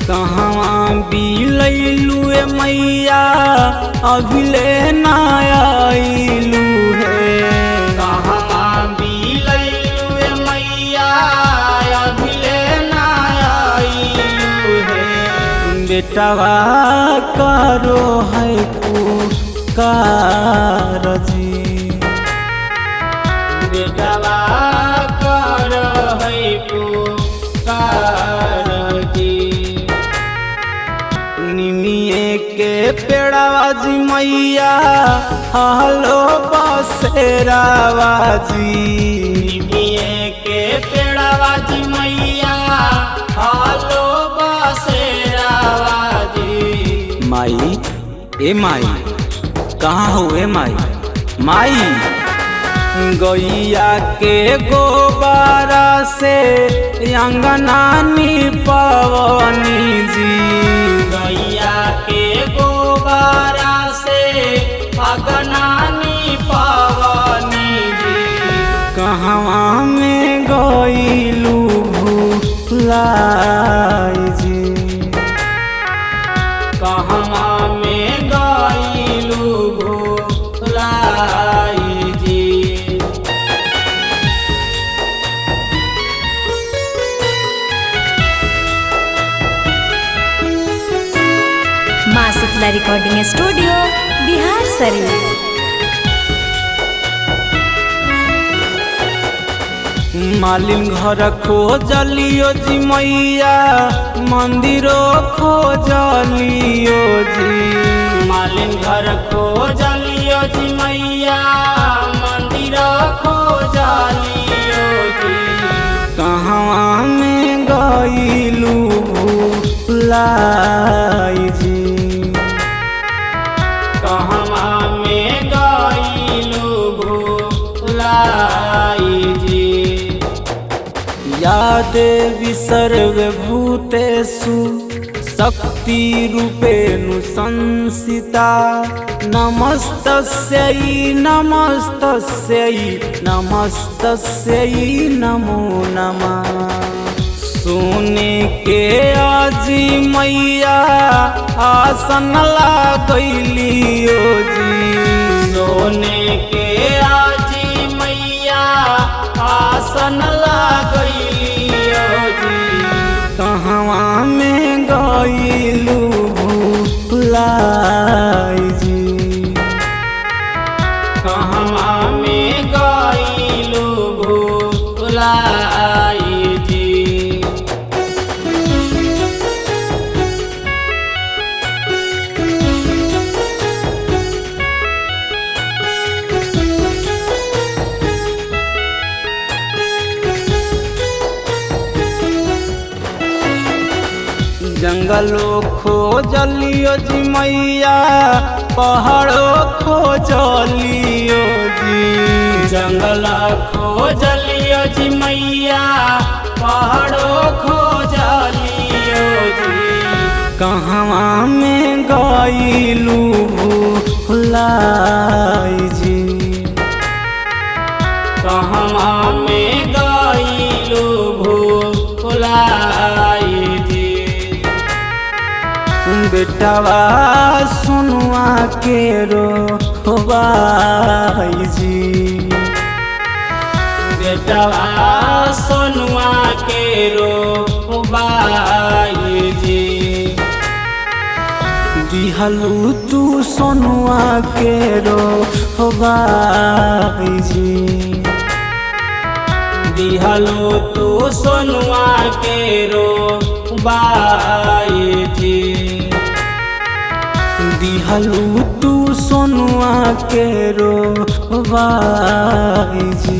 कहाँ बिलैलू मैया अभिले ना आइलू है। कहाँ बिलैलू मैया अभिले ना आइलू है। बेटवा करो है पुकार जी। बेटवा करो है पुकार जी। निमिये के पेड़वा जी मैया हलो बसेरावा जी। निमिये के पेड़वा जी मैया हालो बसेरावा जी। माई ए माई कहाँ हो ए माई। माई गैया के गोबारा से अंगना निपवनी जी। गैया के गोबारा से अगना निपवनी जी। कहवा में गईलू भुलाई जी। कहवा में गईलू भुलाई जी। माँ शीतला रिकॉर्डिंग स्टूडियो बिहार शरीफ। मालिन घर खोजलियो जी मैया मंदिरो खोजलियो जी। मालिन घर खोजलियो जी मैया मंदिर खोजलियो जी। कहवा में गईलू भुलाई जी। कहवा में गईलू भुलाई जी। या देवी सर्वभूतेषु शक्ति रूपेणु संसिता। नमस्तस्यै नमस्तस्यै नमस्तस्यै नमो नमः। सोने के आजी मैया आसन लागलियो जी। सोने के आजी मैया आसन लागलियो जी। कहवा में गईलू भुलाई जी। कहवा में गईलू भुलाई जी। जंगलो खोजलियो जी मैया पहाड़ो खोजलियो जी। जंगल खोजलियो जी मैया पहाड़ो खोजलियो जी। कहवा में गईलू भुलाई जी। कहवा में गईलू भुलाई जी। बेटवा सुनुआ के रोबाई जी। बेटवा सोनुआ के रोबाई जी। दिहलू तू सोनुआ के रोबाई जी। दिहलो तू सोनुआ के रोबाई जी। दिहलू तू सोनुआ के रोबाई जी।